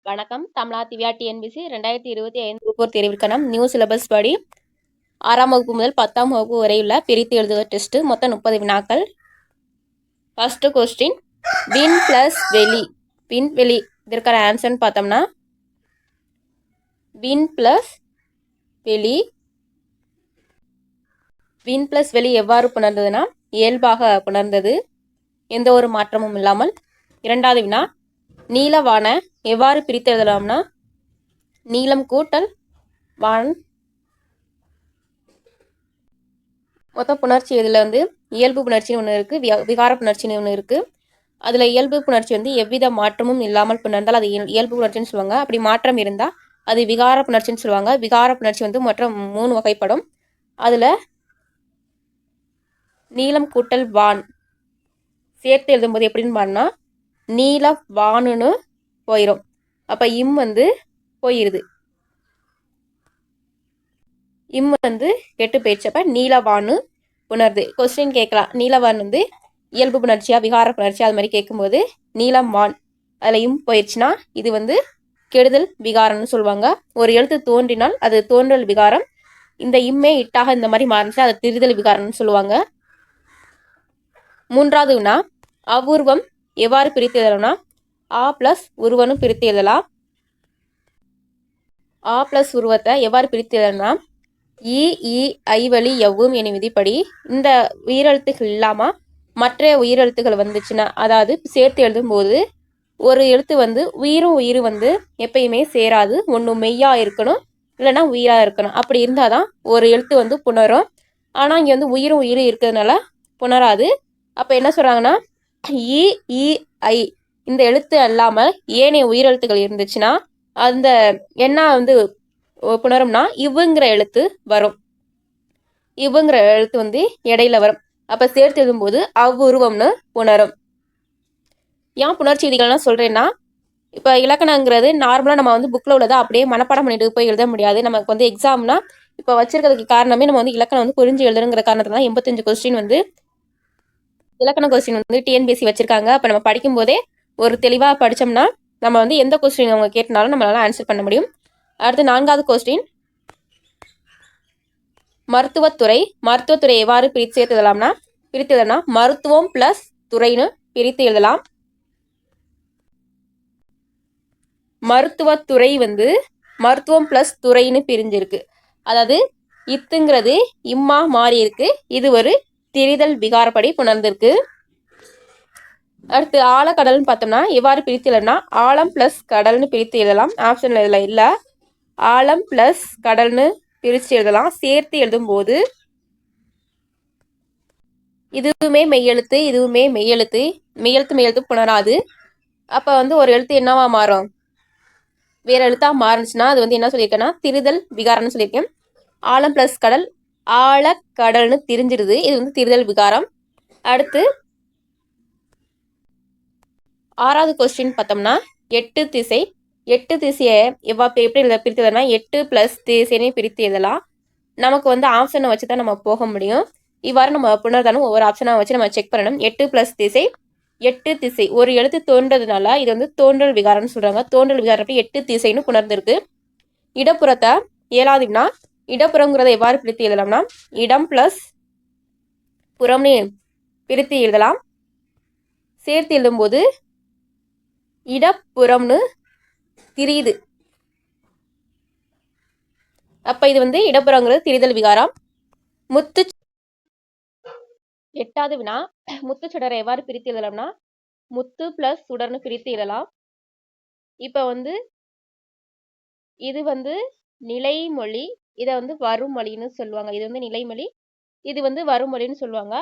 வணக்கம். தமிழா Divya TNPSC 2025 group தேர்விற்கான நியூ சிலபஸ் படி 6ஆம் வகுப்பு முதல் 10ஆம் வகுப்பு வரை உள்ள பிரித்து எழுதுக டெஸ்ட். மொத்தம் 30 வினாக்கள். ஃபர்ஸ்ட் கொஸ்டின், வின் பிளஸ் வெளி. விண்வெளி இதற்கான ஆன்சர்னு பார்த்தோம்னா வின் பிளஸ் வெளி. வின் பிளஸ் வெளி எவ்வாறு புணர்ந்ததுன்னா இயல்பாக புணர்ந்தது, எந்த ஒரு மாற்றமும் இல்லாமல். இரண்டாவது வினா, நீலவான எவ்வாறு பிரித்து எழுதலாம்னா நீலம் கூட்டல் வான். மொத்தம் புணர்ச்சி இதில் இயல்பு புணர்ச்சின்னு ஒன்று இருக்குது, விகார புணர்ச்சின்னு ஒன்று இருக்குது. அதில் இயல்பு புணர்ச்சி எவ்வித மாற்றமும் இல்லாமல் புணர்ந்தால் அது இயல்பு புணர்ச்சின்னு சொல்லுவாங்க. அப்படி மாற்றம் இருந்தால் அது விகார புணர்ச்சின்னு சொல்லுவாங்க. விகார புணர்ச்சி மொத்தம் 3 வகைப்படும். அதில் நீலம் கூட்டல் வான் சேர்த்து எழுதும்போது எப்படின்னு பாருன்னா நீல வானுன்னு போயிடும். அப்போ இம் போயிருது, இம் கெட்டு போயிடுச்சு. அப்போ நீலவானு புணர்து. கொஸ்டின் கேட்கலாம், நீலவான் இயல்பு புணர்ச்சியா விகார புணர்ச்சியா, அது மாதிரி கேட்கும்போது நீலம் வான் அதில் இம் போயிடுச்சுன்னா இது கெடுதல் விகாரம்னு சொல்லுவாங்க. ஒரு எழுத்து தோன்றினால் அது தோன்றல் விகாரம். இந்த இம்மே இட்டாக இந்த மாதிரி மாறிச்சுன்னா அது திரிதல் விகாரம்னு சொல்லுவாங்க. மூன்றாவது வினா, அவ்வுருவம் எவ்வாறு பிரித்து எழுதலாம்னா ஆ பிளஸ் உருவனும் பிரித்து எழுதலாம். ஆ பிளஸ் உருவத்தை எவ்வாறு பிரித்து எழுதலாம், இ ஐவழி எவ்வும் எனும் விதிப்படி இந்த உயிரெழுத்துகள் இல்லாமல் மற்ற உயிரெழுத்துக்கள் வந்துச்சுன்னா, அதாவது சேர்த்து எழுதும்போது ஒரு எழுத்து உயிரும் உயிரும் எப்பயுமே சேராது. ஒன்று மெய்யா இருக்கணும், இல்லைன்னா உயிரா இருக்கணும். அப்படி இருந்தால் தான் ஒரு எழுத்து புணரும். ஆனால் இங்கே உயிரும் உயிரும் இருக்கிறதுனால புணராது. அப்போ என்ன சொல்கிறாங்கன்னா இ ஐ இந்த எழுத்து இல்லாமல் ஏனைய உயிரெழுத்துக்கள் இருந்துச்சுன்னா அந்த என்ன புணரும்னா இவ்வுங்கிற எழுத்து வரும். இவ்வுங்கிற எழுத்து இடையில வரும். அப்போ சேர்த்து எழுதும்போது அவ்வுருவம்னு புணரும். ஏன் புணர்ச்சி விதிகள்லாம் சொல்கிறேன்னா, இப்போ இலக்கணங்கிறது நார்மலாக நம்ம புக்கில் உள்ளதை அப்படியே மனப்பாடம் பண்ணிட்டு போய் எழுத முடியாது. நமக்கு எக்ஸாம்னா இப்போ வச்சிருக்கிறதுக்கு காரணமே நம்ம இலக்கணம் புரிஞ்சு எழுதுங்கிற காரணத்துல தான் 85 கொஸ்டின் இலக்கண கொஸ்டின் டிஎன்பிஎஸ்சி வச்சிருக்காங்க. அப்போ நம்ம படிக்கும் போதே ஒரு தெளிவாக படித்தோம்னா நம்ம எந்த கொஸ்டின் அவங்க கேட்டனாலும் நம்மளால ஆன்சர் பண்ண முடியும். அடுத்து 4வது கொஸ்டின், மருத்துவத்துறை. மருத்துவத்துறை எவ்வாறு பிரித்து சேர்த்து எழுதலாம்னா மருத்துவம் பிளஸ் துறைன்னு பிரித்து எழுதலாம். மருத்துவத்துறை மருத்துவம் பிளஸ் துறைன்னு பிரிஞ்சிருக்கு. அதாவது இத்துங்கிறது இம்மா மாறி இருக்கு. இது ஒரு திரிதல் விகாரப்படி புணர்ந்திருக்கு. அடுத்து ஆழக்கடல்னு பார்த்தோம்னா எவ்வாறு பிரித்து எழுதலாம்னா ஆழம் பிளஸ் கடல்னு பிரித்து எழுதலாம். ஆப்ஷன்ல இதில் இல்லை, ஆழம் பிளஸ் கடல்னு பிரித்து எழுதலாம். சேர்த்து எழுதும்போது இதுவுமே மெய்யெழுத்து, இதுவுமே மெய்யெழுத்து, மெய்யெழுத்து புணராது. அப்போ ஒரு எழுத்து என்னவா மாறும், வேற எழுத்தா மாறுச்சுன்னா அது என்ன சொல்லியிருக்கேன்னா திரிதல் விகாரம்னு சொல்லியிருக்கேன். ஆழம் பிளஸ் கடல் ஆழக்கடல்னு திரிஞ்சிடுது. இது திரிதல் விகாரம். அடுத்து 6வது கொஸ்டின் பார்த்தோம்னா 8 திசை. 8 திசையை எப்படி பிரித்து எழுதலாம், 8 பிளஸ் திசைன்னு பிரித்து எழுதலாம். நமக்கு ஆப்ஷனை வச்சு தான் நம்ம போக முடியும். இவ்வாறு நம்ம புணர்தானும் ஒவ்வொரு ஆப்ஷனாக வச்சு நம்ம செக் பண்ணணும். 8 பிளஸ் திசை, 8 திசை ஒரு எழுத்து தோன்றதுனால இது தோன்றல் விகாரம்னு சொல்றாங்க. தோன்றல் விகாரம் 8 திசைன்னு புணர்ந்திருக்கு. இடப்புறத்தை 7வது வினா, இடப்புறங்கிறத எவ்வாறு பிரித்து எழுதலாம்னா இடம் பிளஸ் புறம்னு பிரித்து எழுதலாம். சேர்த்து எழுதும்போது இடப்புறம்னு திரியுது. அப்ப இது இடப்புறங்கிறது திரிதல் விகாரம். 8வது வினா, முத்து சுடரை எவ்வாறு பிரித்து எழுதலாம்னா முத்து பிளஸ் சுடர்னு பிரித்து எழுதலாம். இப்ப இது நிலைமொழி, இதை வருமொழின்னு சொல்லுவாங்க. இது நிலைமொழி, இது வருமொழின்னு சொல்லுவாங்க.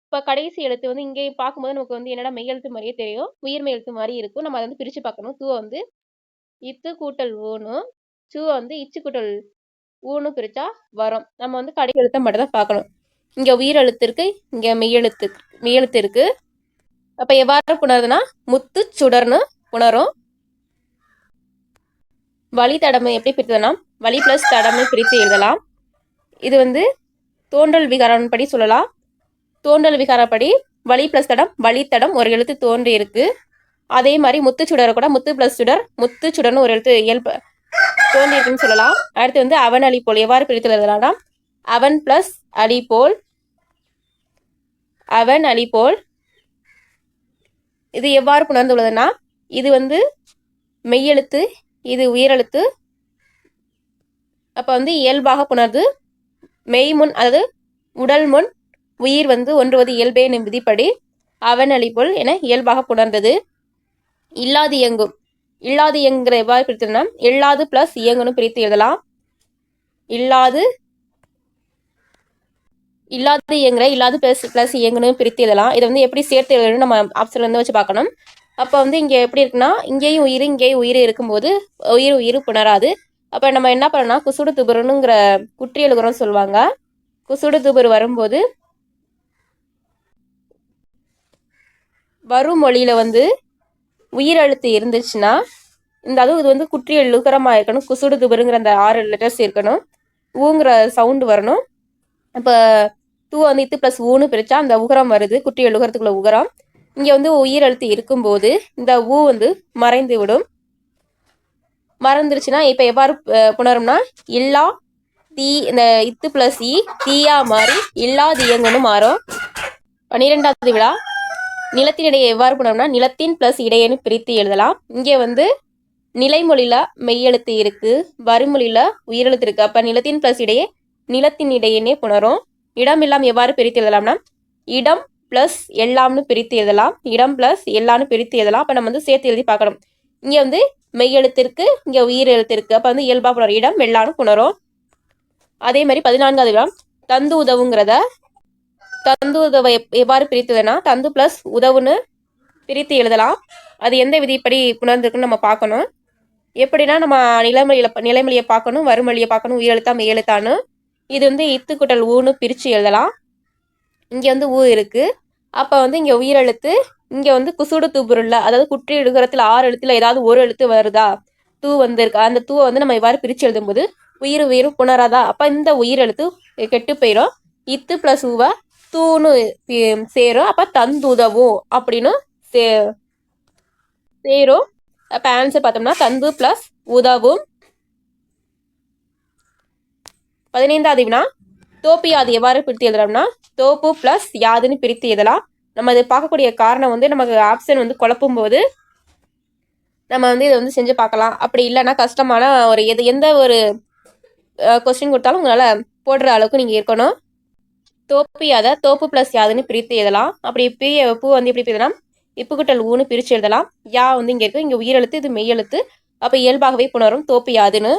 இப்போ கடைசி எழுத்து இங்கே பார்க்கும்போது நமக்கு என்னடா மெய்யெழுத்து மாதிரியே தெரியும், உயிர் மெய்யெழுத்து மாதிரி இருக்கும். நம்ம அதை பிரித்து பார்க்கணும். தூ இத்து கூட்டல் ஊனு, சூ இச்சு கூட்டல் ஊனு பிரித்தா வரும். நம்ம கடைசி எழுத்தை மட்டும் தான் பார்க்கணும். இங்கே உயிர் எழுத்து இருக்கு, இங்கே மெய்யெழுத்து இருக்கு. அப்போ எவ்வாறு புணருதுன்னா முத்து சுடர்னு புணரும். வழி தடமை எப்படி பிரித்ததுன்னா வழி பிளஸ் தடம்னு பிரித்து எழுதலாம். இது தோன்றல் விகாரம் படி சொல்லலாம். தோன்றல் விகாரப்படி வழி பிளஸ் தடம், வழித்தடம் ஒரு எழுத்து தோன்றி இருக்கு. அதே மாதிரி முத்துச்சுடரை கூட முத்து ப்ளஸ் சுடர், முத்துச்சுடர்னு ஒரு எழுத்து இயல்பு தோன்றியிருக்குன்னு சொல்லலாம். அடுத்து வந்து அவன் அலிபோல் எவ்வாறு பிரித்து எழுதலாம்னா அவன் ப்ளஸ் அலிபோல், அவன் அலிபோல். இது எவ்வாறு புணர்ந்துள்ளதுன்னா இது வந்து மெய்யெழுத்து, இது உயிரெழுத்து. அப்போ வந்து இயல்பாக புணர்ந்து மெய்முன் அதாவது உடல் முன் உயிர் வந்து ஒன்றுவது இயல்பே என்னும் விதிப்படி அவன் அலிபோல் என இயல்பாக புணர்ந்தது. இல்லாது இயங்கும், இல்லாது இயங்குற எவ்வாறு பிரித்துனா இல்லாது பிளஸ் இயங்குன்னு பிரித்து எழுதலாம். இல்லாது இயங்குற இல்லாது பிளஸ் இயங்குன்னு பிரித்து எழுதலாம். இதை வந்து எப்படி சேர்த்து எழுதணும் நம்ம ஆப்ஷன்ல இருந்து வச்சு பார்க்கணும். அப்போ வந்து இங்கே எப்படி இருக்குன்னா இங்கேயும் உயிர் இங்கேயும் உயிர் இருக்கும்போது உயிர் புணராது. அப்போ நம்ம என்ன பண்ணோம்னா குசுடு துபுருங்கிற குற்றி எழுதுறோம்னு சொல்லுவாங்க. குசுடு துபுரு வரும்போது வரும் மொழியில வந்து உயிரெழுத்து இருந்துச்சுன்னா அதுவும் இது வந்து குற்றி எழுகரமாக இருக்கணும். குசுடு துபுருங்கிற அந்த 6 லெட்டர்ஸ் இருக்கணும். ஊங்கிற சவுண்டு வரணும். இப்போ தூ வந்து இத்து ப்ளஸ் ஊன்னு பிரித்தா அந்த உகரம் வருது, குற்றி எழுகிறதுக்குள்ள உகரம். இங்கே வந்து உயிரெழுத்து இருக்கும்போது இந்த ஊ வந்து மறைந்து விடும். மறந்துருச்சுன்னா இப்போ எவ்வாறு புணரும்னா இல்லா தீ, இந்த இத்து ப்ளஸ் இ தீயா மாறி இல்லாது இயங்குன்னு மாறும். 12வது விழா நிலத்தின் இடையே எவ்வாறு புணரும்னா நிலத்தின் ப்ளஸ் இடையேன்னு பிரித்து எழுதலாம். இங்கே வந்து நிலைமொழியில மெய்யெழுத்து இருக்கு, வறுமொழியில உயிரெழுத்து இருக்கு. அப்போ நிலத்தின் ப்ளஸ் இடையே நிலத்தின் இடையேனே புணரும். இடம் எல்லாம் எவ்வாறு பிரித்து எழுதலாம்னா இடம் பிளஸ் எல்லாம்னு பிரித்து எழுதலாம். இடம் பிளஸ் எல்லாம்னு பிரித்து எழுதலாம். அப்போ நம்ம வந்து சேர்த்து எழுதி பார்க்கணும். இங்கே வந்து மெய்யெழுத்து இருக்கு, இங்கே உயிர் எழுத்து இருக்கு. அப்போ வந்து இயல்பா புணரும், இடம் வெள்ளான்னு புணரும். அதே மாதிரி 14வது இடம் தந்து உதவுங்கிறத தந்து உதவை எவ்வாறு பிரித்துதுன்னா தந்து பிளஸ் உதவுன்னு பிரித்து எழுதலாம். அது எந்த விதிப்படி புணர்ந்துருக்குன்னு நம்ம பார்க்கணும். எப்படின்னா நம்ம நிலைமொழியை பார்க்கணும், வறுமொழியை பார்க்கணும், உயிரெழுத்தா மெய்யெழுத்தான்னு. இது வந்து இத்து கூட்டல் ஊன்னு பிரித்து எழுதலாம். இங்கே வந்து ஊ இருக்கு. அப்போ வந்து இங்கே உயிரெழுத்து, இங்கே வந்து குசுடு தூபுருள்ள அதாவது குற்றி எழுதுகிறதுல 6 எழுத்துல ஏதாவது ஒரு எழுத்து வருதா, தூ வந்து இருக்கு. அந்த தூவை வந்து நம்ம இவ்வாறு பிரித்து எழுதும்போது உயிரும் புணராதா. அப்போ இந்த உயிரெழுத்து கெட்டு போயிடும். இத்து ப்ளஸ் ஊவை தூன்னு சேரும். அப்போ தந்துதவும் அப்படின்னு சேரும். அப்போ ஆன்சர் பார்த்தோம்னா தந்து ப்ளஸ் உதவும். 15வது வினா தோப்பு யாது எவ்வாறு பிரித்து எழுதலாம்னா தோப்பு பிளஸ் யாதுன்னு பிரித்து எழுதலாம். நம்ம இது பார்க்கக்கூடிய காரணம் வந்து நமக்கு ஆப்ஷன் வந்து குழப்பும் போது நம்ம வந்து இதை வந்து செஞ்சு பார்க்கலாம். அப்படி இல்லைன்னா கஷ்டமான ஒரு எந்த ஒரு கொஸ்டின் கொடுத்தாலும் உங்களால் போடுற அளவுக்கு நீங்கள் இருக்கணும். தோப்பு யாதை தோப்பு பிளஸ் யாதுன்னு பிரித்து எழுதலாம். அப்படி பூ வந்து எப்படி பிரித்தலாம் இப்புக்குட்டல் ஊன்னு பிரித்து எழுதலாம். யா வந்து இங்கே இருக்கு, இங்கே உயிரெழுத்து, இது மெய்யெழுத்து. அப்போ இயல்பாகவே புணரும் தோப்பு யாதுன்னு.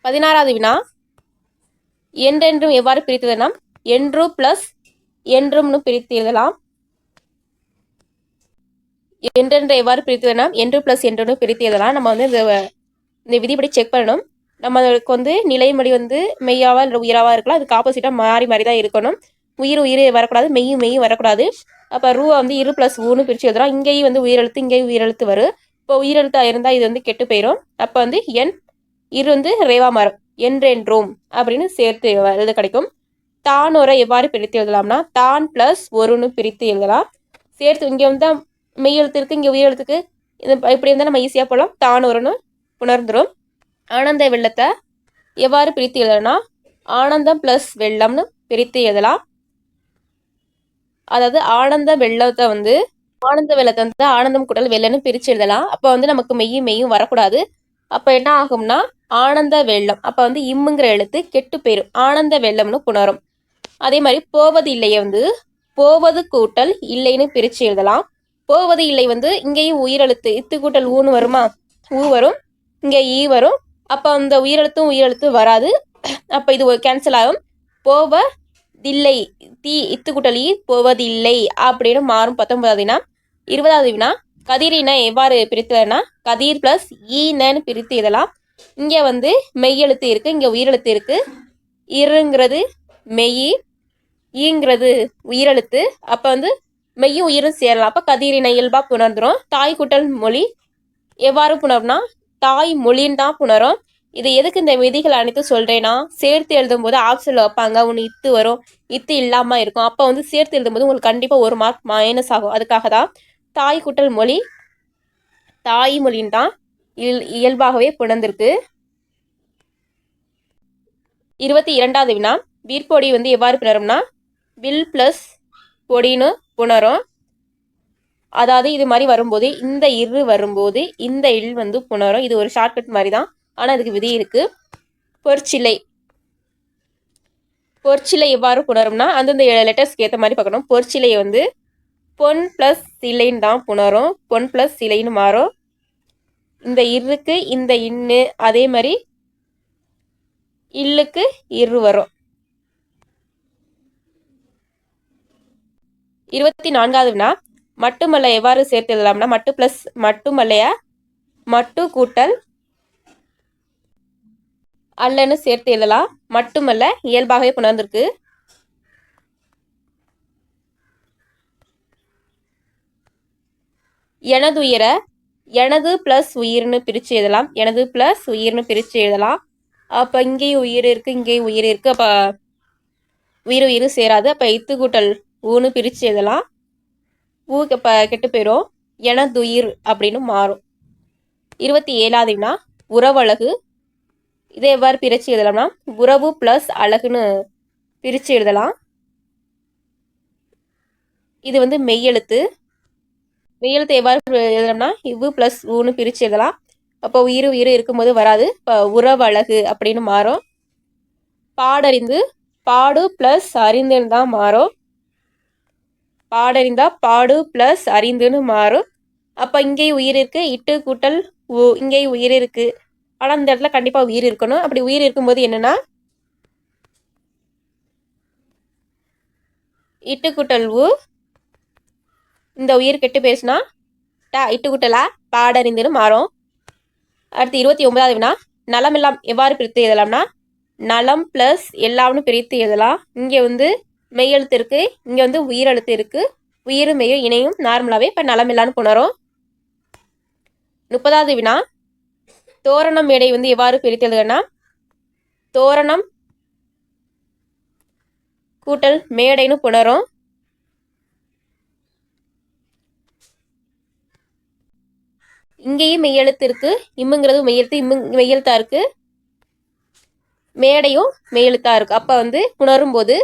16வது வினா என்றென்றும் எவ்வாறு பிரித்ததுன்னா என்று பிளஸ் என்றும்னு பிரித்து எழுதலாம். என்றென்று எவ்வாறு பிரித்ததுன்னா என்று பிளஸ் என்றுன்னு பிரித்து எழுதலாம். நம்ம வந்து இந்த விதிப்படி செக் பண்ணணும். நம்மளுக்கு வந்து நிலைமொழி வந்து மெய்யாவா இல்லை உயிராவா இருக்கலாம். அதுக்கு ஆப்போசிட்டாக மாறி மாறி தான் இருக்கணும். உயிர் வரக்கூடாது, மெய்யும் வரக்கூடாது. அப்போ ரூவை வந்து இரு பிளஸ் ஊன்னு பிரித்து எழுதுறோம். இங்கேயும் வந்து உயிரெழுத்து, இங்கேயும் உயிரெழுத்து வரும். இப்போ உயிரெழுத்தா இருந்தால் இது வந்து கெட்டு போயிடும். அப்போ வந்து இரு வந்து ரேவா மரம் என்றென்றோம் அப்படின்னு சேர்த்து எழுத கிடைக்கும். தானோரை எவ்வாறு பிரித்து எழுதலாம்னா தான் பிளஸ் ஒருன்னு பிரித்து எழுதலாம். சேர்த்து இங்கே வந்து மெய்யெழுத்து இருக்கு, இங்கே உயிரெழுத்துக்கு இப்படி இருந்தால் நம்ம ஈஸியாக போகலாம். தானோருன்னு புணர்ந்துடும். ஆனந்த வெள்ளத்தை எவ்வாறு பிரித்து எழுதலாம்னா ஆனந்தம் பிளஸ் வெள்ளம்னு பிரித்து எழுதலாம். அதாவது ஆனந்த வெள்ளத்தை வந்து ஆனந்தம் கூட்டல் வெள்ளன்னு பிரித்து எழுதலாம். அப்போ வந்து நமக்கு மெய்யும் வரக்கூடாது. அப்போ என்ன ஆகும்னா ஆனந்த வெள்ளம். அப்போ வந்து இம்முங்கிற எழுத்து கெட்டு போயிடும், ஆனந்த வெள்ளம்னு புணரும். அதே மாதிரி போவது இல்லையை வந்து போவது கூட்டல் இல்லைன்னு பிரித்து எழுதலாம். போவது இல்லை வந்து இங்கேயும் உயிரெழுத்து இத்து கூட்டல் ஊன்னு வருமா, ஊ வரும், இங்கே ஈ வரும். அப்போ அந்த உயிரெழுத்து வராது. அப்போ இது கேன்சல் ஆகும். போவதில்லை இத்து கூட்டல் ஈ போவதில்லை அப்படின்னு மாறும். 19வது வினா. 20வது வினா கதிரினை எவ்வாறு பிரித்ததுன்னா கதிர் பிளஸ் ஈனன்னு பிரித்து எழுதலாம். இங்கே வந்து மெய்யெழுத்து இருக்கு, இங்கே உயிரெழுத்து இருக்கு. இருங்கிறது மெய், ஈங்கிறது உயிரெழுத்து. அப்போ வந்து மெய்யும் உயிரும் சேரலாம். அப்போ கதிரினை இயல்பா புணர்ந்துடும். தாய் கூட்டல் மொழி எவ்வாறு புணரும்னா தாய் மொழின்னு தான் புணரும். இது எதுக்கு இந்த விதிகள் அனைத்தும் சொல்றேன்னா, சேர்த்து எழுதும்போது ஆப்ஷன்ல வைப்பாங்க. ஒன்று இத்து வரும், இத்து இல்லாம இருக்கும். அப்போ வந்து சேர்த்து எழுதும்போது உங்களுக்கு கண்டிப்பா 1 மார்க் மைனஸ் ஆகும். அதுக்காக தான் தாய் கூட்டல் மொழி தாய்மொழின்னு தான் இயல்பாகவே புணர்ந்திருக்கு. 22வது வினா, வீற்பொடி வந்து எவ்வாறு புணரும்னா, வில் பிளஸ் பொடின்னு புணரும். அதாவது இது மாதிரி வரும்போது இந்த இரு வரும்போது இந்த இல் வந்து புணரும். இது ஒரு ஷார்ட்கட் மாதிரி தான், ஆனால் அதுக்கு விதி இருக்கு. பொற்சிலை பொற்சிலை எவ்வாறு புணரும்னா, அந்தந்த லெட்டர்ஸ்க்கு ஏற்ற மாதிரி பார்க்கணும். பொற்சிலையை வந்து பொன் பிளஸ் சிலைன்னு தான் புணரும். பொன் பிளஸ் சிலைன்னு மாறும். இந்த இருக்கு இந்த இன்னு அதே மாதிரி இல்லுக்கு இரு வரும். 24வது வினா, மட்டுமல்ல எவ்வாறு சேர்த்து எழுதலாம்னா, மட்டு பிளஸ் மட்டுமல்லைய மட்டு கூட்டல் அல்லன்னு சேர்த்து எழுதலாம். மட்டுமல்ல இயல்பாகவே புணர்ந்திருக்கு. எனது உயிர எனது பிளஸ் உயிர்னு பிரித்து எழுதலாம். எனது பிளஸ் உயிர்னு பிரித்து எழுதலாம். அப்போ இங்கேயும் உயிர் இருக்கு, இங்கேயும் உயிர் இருக்கு. அப்போ உயிர் உயிர் சேராது. அப்போ இத்து கூட்டல் ஊன்னு பிரித்து எழுதலாம். ஊக்கு இப்போ கெட்டு போயிடும். எனதுயிர் அப்படின்னு மாறும். 27வது வினா, உறவழகு. இதை எவ்வாறு பிரித்து எழுதலாம்னா, உறவு பிளஸ் அழகுன்னு பிரித்து எழுதலாம். இது வந்து மெய்யெழுத்து. மெய்யெழுத்து எவ்வாறு எழுதலாம்னா, இவ்வு பிளஸ் ஊன்னு பிரித்து எழுதலாம். அப்போ உயிர் உயிர் இருக்கும்போது வராது. இப்போ உறவழகு அப்படின்னு மாறும். பாடறிந்து பாடு பிளஸ் அறிந்துன்னு தான் மாறும். பாடறிந்தா பாடு பிளஸ் அறிந்துன்னு மாறும். அப்போ இங்கேயும் உயிர் இருக்கு, இட்டு கூட்டல் ஊ, இங்கேயும் உயிர் இருக்கு. ஆனால் இந்த இடத்துல கண்டிப்பாக உயிர் இருக்கணும். அப்படி உயிர் இருக்கும்போது என்னன்னா, இட்டு கூட்டல் ஊ, இந்த உயிர் கெட்டு பேசுனா இட்டு கூட்டலா பாடறிந்துன்னு மாறும். அடுத்து 29வது வினா, நலம் எல்லாம் எவ்வாறு பிரித்து எழுதலாம்னா, நலம் பிளஸ் எல்லாம்னு பிரித்து எழுதலாம். இங்கே வந்து மெய்யெழுத்து இருக்கு, இங்கே வந்து உயிரெழுத்து இருக்கு. உயிர் மெய்யும் இணையும் நார்மலாகவே இப்போ நலம் எல்லாம்னு புணரும். 30வது வினா, தோரணம் மேடை வந்து எவ்வாறு பிரித்து எழுதுனா, தோரணம் கூட்டல் மேடைன்னு புணரும். இங்கேயும் மெய்யெழுத்து இருக்கு, இம்முங்கிறது மெய்யெழுத்து, மெய்யெழுத்தா இருக்கு, மேடையும் மெய்யெழுத்தா இருக்கு. அப்போ வந்து புணரும் போது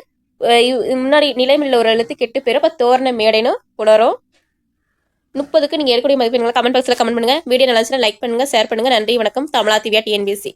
முன்னாடி நிலைமையில் ஒரு எழுத்து கெட்டு போயிடும். அப்போ தோரண மேடைன்னு புணரும். 30க்கு நீங்கள் எடுக்கக்கூடிய மதிப்பெண்களை கமெண்ட் பாக்ஸில் கமெண்ட் பண்ணுங்கள். வீடியோ நல்லா இருந்துச்சுன்னா லைக் பண்ணுங்கள், ஷேர் பண்ணுங்கள். நன்றி, வணக்கம். தமிழா திவ்யா, TNPSC.